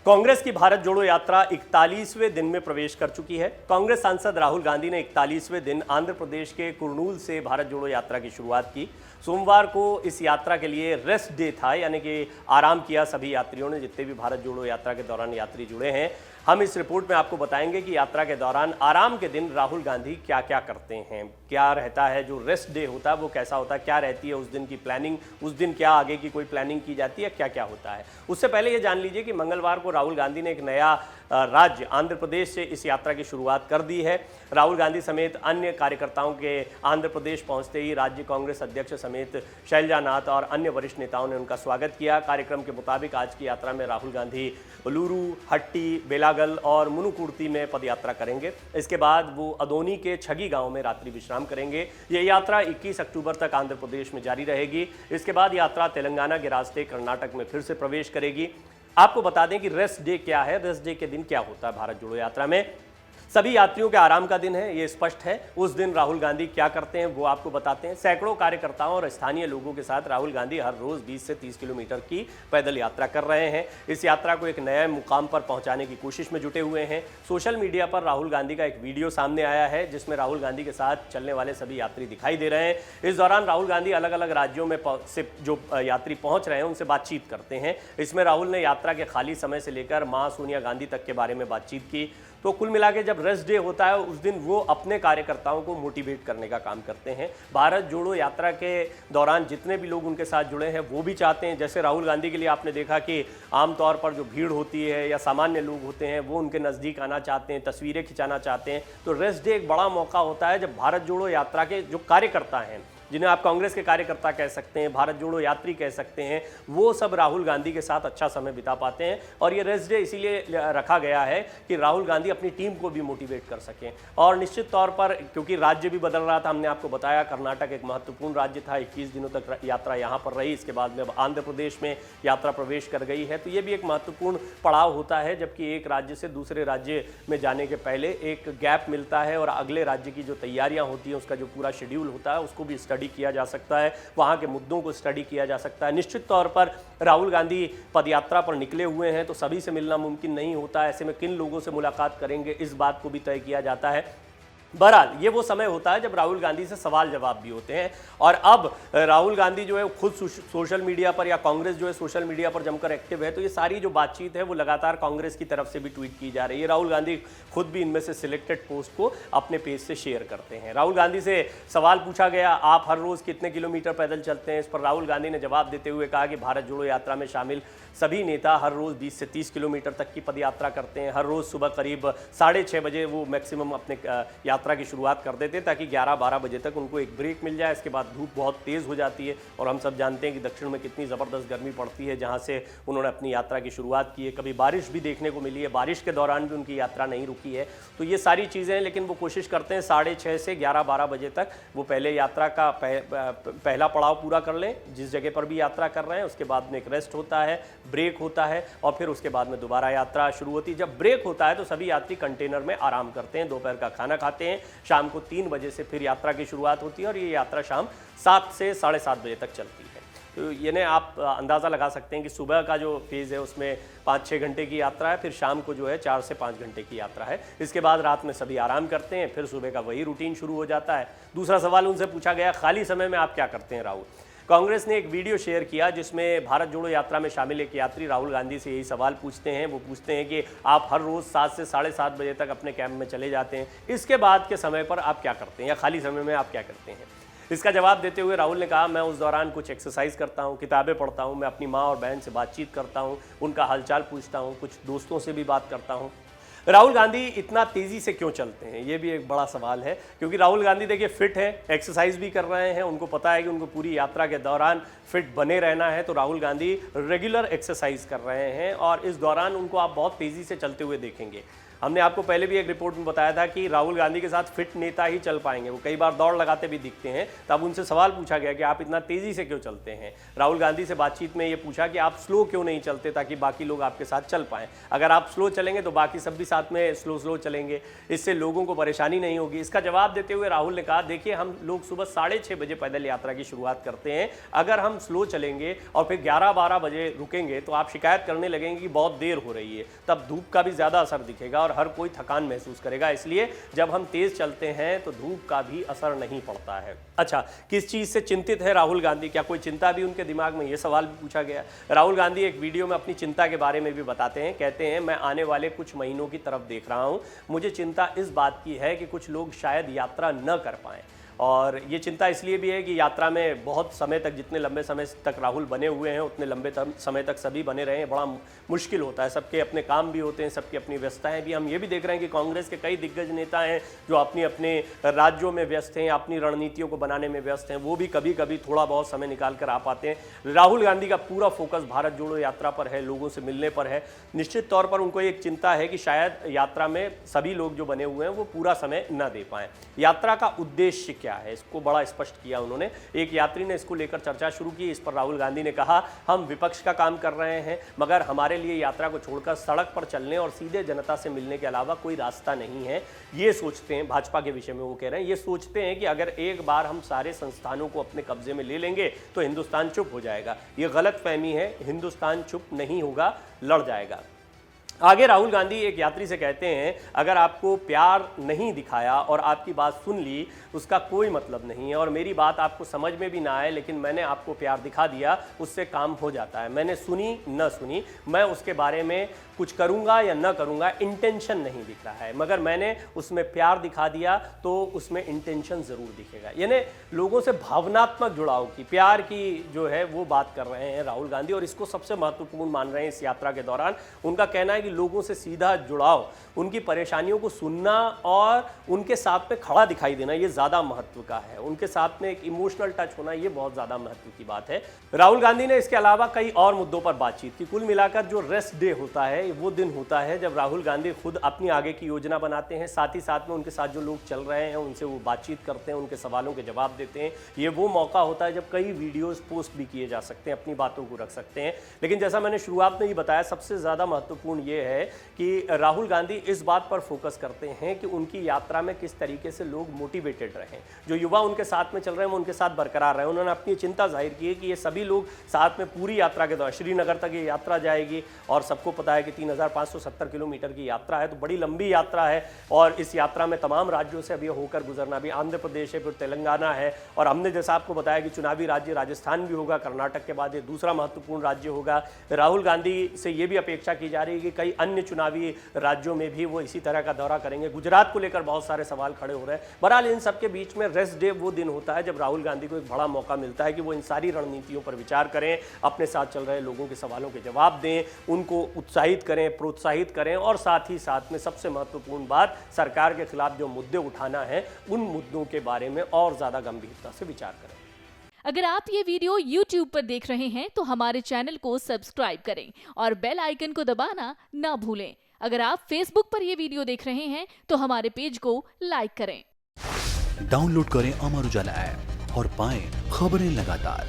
कांग्रेस की भारत जोड़ो यात्रा 41वें दिन में प्रवेश कर चुकी है। कांग्रेस सांसद राहुल गांधी ने 41वें दिन आंध्र प्रदेश के कुर्नूल से भारत जोड़ो यात्रा की शुरुआत की। सोमवार को इस यात्रा के लिए रेस्ट डे था, यानी कि आराम किया सभी यात्रियों ने, जितने भी भारत जोड़ो यात्रा के दौरान यात्री जुड़े हैं। हम इस रिपोर्ट में आपको बताएंगे कि यात्रा के दौरान आराम के दिन राहुल गांधी क्या क्या करते हैं, क्या रहता है, जो रेस्ट डे होता है वो कैसा होता है, क्या रहती है उस दिन की प्लानिंग, उस दिन क्या आगे की कोई प्लानिंग की जाती है, क्या क्या होता है। उससे पहले ये जान लीजिए कि मंगलवार को राहुल गांधी ने एक नया राज्य आंध्र प्रदेश से इस यात्रा की शुरुआत कर दी है। राहुल गांधी समेत अन्य कार्यकर्ताओं के आंध्र प्रदेश पहुंचते ही राज्य कांग्रेस अध्यक्ष समेत शैलजा नाथ और अन्य वरिष्ठ नेताओं ने उनका स्वागत किया। कार्यक्रम के मुताबिक आज की यात्रा में राहुल गांधी उलूरू, हट्टी, बेलागल और मुनुकुर्ती में पदयात्रा करेंगे। इसके बाद वो अदोनी के छगी गांव में रात्रि विश्राम करेंगे। ये यात्रा 21 अक्टूबर तक आंध्र प्रदेश में जारी रहेगी। इसके बाद यात्रा तेलंगाना के रास्ते कर्नाटक में फिर से प्रवेश करेगी। आपको बता दें कि रेस्ट डे क्या है, रेस्ट डे के दिन क्या होता है भारत जोड़ो यात्रा में। सभी यात्रियों के आराम का दिन है, ये स्पष्ट है। उस दिन राहुल गांधी क्या करते हैं वो आपको बताते हैं। सैकड़ों कार्यकर्ताओं और स्थानीय लोगों के साथ राहुल गांधी हर रोज 20 से 30 किलोमीटर की पैदल यात्रा कर रहे हैं। इस यात्रा को एक नए मुकाम पर पहुंचाने की कोशिश में जुटे हुए हैं। सोशल मीडिया पर राहुल गांधी का एक वीडियो सामने आया है जिसमें राहुल गांधी के साथ चलने वाले सभी यात्री दिखाई दे रहे हैं। इस दौरान राहुल गांधी अलग अलग राज्यों में से जो यात्री पहुंच रहे हैं उनसे बातचीत करते हैं। इसमें राहुल ने यात्रा के खाली समय से लेकर मां सोनिया गांधी तक के बारे में बातचीत की। तो कुल मिला के जब रेस्ट डे होता है उस दिन वो अपने कार्यकर्ताओं को मोटिवेट करने का काम करते हैं। भारत जोड़ो यात्रा के दौरान जितने भी लोग उनके साथ जुड़े हैं वो भी चाहते हैं, जैसे राहुल गांधी के लिए आपने देखा कि आमतौर पर जो भीड़ होती है या सामान्य लोग होते हैं वो उनके नज़दीक आना चाहते हैं, तस्वीरें खिंचाना चाहते हैं। तो रेस्ट डे एक बड़ा मौका होता है जब भारत जोड़ो यात्रा के जो कार्यकर्ता हैं, जिन्हें आप कांग्रेस के कार्यकर्ता कह सकते हैं, भारत जोड़ो यात्री कह सकते हैं, वो सब राहुल गांधी के साथ अच्छा समय बिता पाते हैं। और ये रेस्ट डे इसीलिए रखा गया है कि राहुल गांधी अपनी टीम को भी मोटिवेट कर सकें। और निश्चित तौर पर क्योंकि राज्य भी बदल रहा था, हमने आपको बताया कर्नाटक एक महत्वपूर्ण राज्य था, 21 दिनों तक यात्रा यहाँ पर रही। इसके बाद में आंध्र प्रदेश में यात्रा प्रवेश कर गई है। तो ये भी एक महत्वपूर्ण पड़ाव होता है, जबकि एक राज्य से दूसरे राज्य में जाने के पहले एक गैप मिलता है और अगले राज्य की जो तैयारियाँ होती हैं उसका जो पूरा शेड्यूल होता है उसको भी स्टडी किया जा सकता है, वहां के मुद्दों को स्टडी किया जा सकता है। निश्चित तौर पर राहुल गांधी पदयात्रा पर निकले हुए हैं तो सभी से मिलना मुमकिन नहीं होता। ऐसे में किन लोगों से मुलाकात करेंगे इस बात को भी तय किया जाता है। बहरहाल ये वो समय होता है जब राहुल गांधी से सवाल जवाब भी होते हैं। और अब राहुल गांधी जो है खुद सोशल मीडिया पर, या कांग्रेस जो है सोशल मीडिया पर जमकर एक्टिव है, तो ये सारी जो बातचीत है वो लगातार कांग्रेस की तरफ से भी ट्वीट की जा रही है। राहुल गांधी खुद भी इनमें से सिलेक्टेड पोस्ट को अपने पेज से शेयर करते हैं। राहुल गांधी से सवाल पूछा गया, आप हर रोज कितने किलोमीटर पैदल चलते हैं। इस पर राहुल गांधी ने जवाब देते हुए कहा कि भारत जोड़ो यात्रा में शामिल सभी नेता हर रोज 20 से 30 किलोमीटर तक की पदयात्रा करते हैं। हर रोज सुबह करीब 6:30 बजे वो मैक्सिमम अपने यात्रा की शुरुआत कर देते हैं ताकि 11-12 बजे तक उनको एक ब्रेक मिल जाए। इसके बाद धूप बहुत तेज़ हो जाती है और हम सब जानते हैं कि दक्षिण में कितनी ज़बरदस्त गर्मी पड़ती है, जहां से उन्होंने अपनी यात्रा की शुरुआत की है। कभी बारिश भी देखने को मिली है, बारिश के दौरान भी उनकी यात्रा नहीं रुकी है। तो ये सारी चीज़ें हैं, लेकिन वो कोशिश करते हैं 6:30 से 11-12 बजे तक वो पहले यात्रा का पहला पड़ाव पूरा कर लें, जिस जगह पर भी यात्रा कर रहे हैं। उसके बाद में एक रेस्ट होता है, ब्रेक होता है और फिर उसके बाद में दोबारा यात्रा शुरू होती है। जब ब्रेक होता है तो सभी यात्री कंटेनर में आराम करते हैं, दोपहर का खाना खाते हैं। शाम को 3 बजे से फिर यात्रा की शुरुआत होती है और ये यात्रा शाम 7 से 7:30 बजे तक चलती है। तो यानी आप अंदाज़ा लगा सकते हैं कि सुबह का जो फेज़ है उसमें 5-6 घंटे की यात्रा है, फिर शाम को जो है 4 से 5 घंटे की यात्रा है। इसके बाद रात में सभी आराम करते हैं, फिर सुबह का वही रूटीन शुरू हो जाता है। दूसरा सवाल उनसे पूछा गया, खाली समय में आप क्या करते हैं राहुल। कांग्रेस ने एक वीडियो शेयर किया जिसमें भारत जोड़ो यात्रा में शामिल एक यात्री राहुल गांधी से यही सवाल पूछते हैं। वो पूछते हैं कि आप हर रोज़ 7 से 7:30 बजे तक अपने कैंप में चले जाते हैं, इसके बाद के समय पर आप क्या करते हैं या खाली समय में आप क्या करते हैं। इसका जवाब देते हुए राहुल ने कहा, मैं उस दौरान कुछ एक्सरसाइज करता हूँ, किताबें पढ़ता हूँ, मैं अपनी माँ और बहन से बातचीत करता हूँ, उनका हालचाल पूछता हूँ, कुछ दोस्तों से भी बात करता हूँ। राहुल गांधी इतना तेज़ी से क्यों चलते हैं, ये भी एक बड़ा सवाल है, क्योंकि राहुल गांधी देखिए फिट है, एक्सरसाइज भी कर रहे हैं। उनको पता है कि उनको पूरी यात्रा के दौरान फिट बने रहना है, तो राहुल गांधी रेगुलर एक्सरसाइज कर रहे हैं और इस दौरान उनको आप बहुत तेज़ी से चलते हुए देखेंगे। हमने आपको पहले भी एक रिपोर्ट में बताया था कि राहुल गांधी के साथ फिट नेता ही चल पाएंगे, वो कई बार दौड़ लगाते भी दिखते हैं। तब उनसे सवाल पूछा गया कि आप इतना तेजी से क्यों चलते हैं। राहुल गांधी से बातचीत में ये पूछा कि आप स्लो क्यों नहीं चलते ताकि बाकी लोग आपके साथ चल पाएं। अगर आप स्लो चलेंगे तो बाकी सब भी साथ में स्लो चलेंगे, इससे लोगों को परेशानी नहीं होगी। इसका जवाब देते हुए राहुल ने कहा, देखिए हम लोग सुबह 6:30 बजे पैदल यात्रा की शुरुआत करते हैं, अगर हम स्लो चलेंगे और फिर 11-12 बजे रुकेंगे तो आप शिकायत करने लगेंगे कि बहुत देर हो रही है, तब धूप का भी ज़्यादा असर दिखेगा और हर कोई थकान महसूस करेगा। इसलिए जब हम तेज़ चलते हैं तो धूप का भी असर नहीं पड़ता है। अच्छा, किस चीज़ से चिंतित है राहुल गांधी, क्या कोई चिंता भी उनके दिमाग में, ये सवाल भी पूछा गया। राहुल गांधी एक वीडियो में अपनी चिंता के बारे में भी बताते हैं, कहते हैं मैं आने वाले कुछ महीनों की तरफ देख रहा हूँ, मुझे चिंता इस बात की है कि कुछ लोग शायद यात्रा न कर पाएँ। और ये चिंता इसलिए भी है कि यात्रा में बहुत समय तक, जितने लंबे समय तक राहुल बने हुए हैं उतने लंबे समय तक सभी बने रहे हैं, बड़ा मुश्किल होता है। सबके अपने काम भी होते हैं, सबकी अपनी व्यस्तताएं भी। हम ये भी देख रहे हैं कि कांग्रेस के कई दिग्गज नेता हैं जो अपने अपने राज्यों में व्यस्त हैं, अपनी रणनीतियों को बनाने में व्यस्त हैं, वो भी कभी कभी थोड़ा बहुत समय निकाल कर आ पाते हैं। राहुल गांधी का पूरा फोकस भारत जोड़ो यात्रा पर है, लोगों से मिलने पर है। निश्चित तौर पर उनको एक चिंता है कि शायद यात्रा में सभी लोग जो बने हुए हैं वो पूरा समय न दे पाएँ। यात्रा का उद्देश्य क्या है, इसको बड़ा स्पष्ट किया उन्होंने। एक यात्री ने इसको लेकर चर्चा शुरू की। इस पर राहुल गांधी ने कहा, हम विपक्ष का काम कर रहे हैं, मगर हमारे लिए यात्रा को छोड़कर सड़क पर चलने और सीधे जनता से मिलने के अलावा कोई रास्ता नहीं है। ये सोचते हैं, भाजपा के विषय में वो कह रहे हैं, ये सोचते हैं कि अगर एक बार हम सारे संस्थानों को अपने कब्जे में ले लेंगे तो हिंदुस्तान चुप हो जाएगा। ये गलत फहमी है, हिंदुस्तान चुप नहीं होगा, लड़ जाएगा। आगे राहुल गांधी एक यात्री से कहते हैं, अगर आपको प्यार नहीं दिखाया और आपकी बात सुन ली उसका कोई मतलब नहीं है, और मेरी बात आपको समझ में भी ना आए लेकिन मैंने आपको प्यार दिखा दिया, उससे काम हो जाता है। मैंने सुनी न सुनी, मैं उसके बारे में कुछ करूंगा या न करूंगा, इंटेंशन नहीं दिख रहा है, मगर मैंने उसमें प्यार दिखा दिया तो उसमें इंटेंशन ज़रूर दिखेगा। यानी लोगों से भावनात्मक जुड़ाव की, प्यार की जो है वो बात कर रहे हैं राहुल गांधी, और इसको सबसे महत्वपूर्ण मान रहे हैं इस यात्रा के दौरान। उनका कहना है कि लोगों से सीधा जुड़ाव, उनकी परेशानियों को सुनना और उनके साथ में खड़ा दिखाई देना, ये ज़्यादा महत्व का है। उनके साथ में एक इमोशनल टच होना, ये बहुत ज़्यादा महत्व की बात है। राहुल गांधी ने इसके अलावा कई और मुद्दों पर बातचीत की। कुल मिलाकर जो रेस्ट डे होता है वो दिन होता है जब राहुल गांधी खुद अपनी आगे की योजना बनाते हैं, साथ ही साथ में उनके साथ जो लोग चल रहे हैं उनसे वो बातचीत करते हैं, उनके सवालों के जवाब देते हैं। ये वो मौका होता है जब कई वीडियोस पोस्ट भी किए जा सकते हैं, अपनी बातों को रख सकते हैं। लेकिन जैसा मैंने शुरुआत में ही बताया, सबसे ज़्यादा महत्वपूर्ण ये है कि राहुल गांधी इस बात पर फोकस करते हैं कि उनकी यात्रा में किस तरीके से लोग मोटिवेटेड रहें, जो युवा उनके साथ में चल रहे हैं वो उनके साथ बरकरार रहे। उन्होंने अपनी चिंता जाहिर की है कि ये सभी लोग साथ में पूरी यात्रा के दौरान, श्रीनगर तक ये यात्रा जाएगी और सबको पता है कि 3570 किलोमीटर की यात्रा है, तो बड़ी लंबी यात्रा है। और इस यात्रा में तमाम राज्यों से अभी होकर गुजरना, भी आंध्र प्रदेश है, फिर तेलंगाना है, और हमने जैसा आपको बताया कि चुनावी राज्य राजस्थान भी होगा, कर्नाटक के बाद ये दूसरा महत्वपूर्ण राज्य होगा। राहुल गांधी से ये भी अपेक्षा की जा रही है कि कई अन्य चुनावी राज्यों में भी वो इसी तरह का दौरा करेंगे। गुजरात को लेकर बहुत सारे सवाल खड़े हो रहे हैं। बहरहाल इन सबके बीच में रेस्ट डे वो दिन होता है जब राहुल गांधी को एक बड़ा मौका मिलता है कि वो इन सारी रणनीतियों पर विचार करें, अपने साथ चल रहे लोगों के सवालों के जवाब दें, उनको उत्साहित करें, प्रोत्साहित करें, और साथ ही साथ में सबसे महत्वपूर्ण बात, सरकार के खिलाफ जो मुद्दे उठाना है उन मुद्दों के बारे में और ज़्यादा गंभीरता से विचार करें। अगर आप ये वीडियो YouTube पर देख रहे हैं तो हमारे चैनल को सब्सक्राइब करें और बेल आइकन को दबाना ना भूलें। अगर आप Facebook पर ये वीडियो देख रहे हैं तो हमारे पेज को लाइक करें। डाउनलोड करें अमर उजाला ऐप और पाएं खबरें लगातार।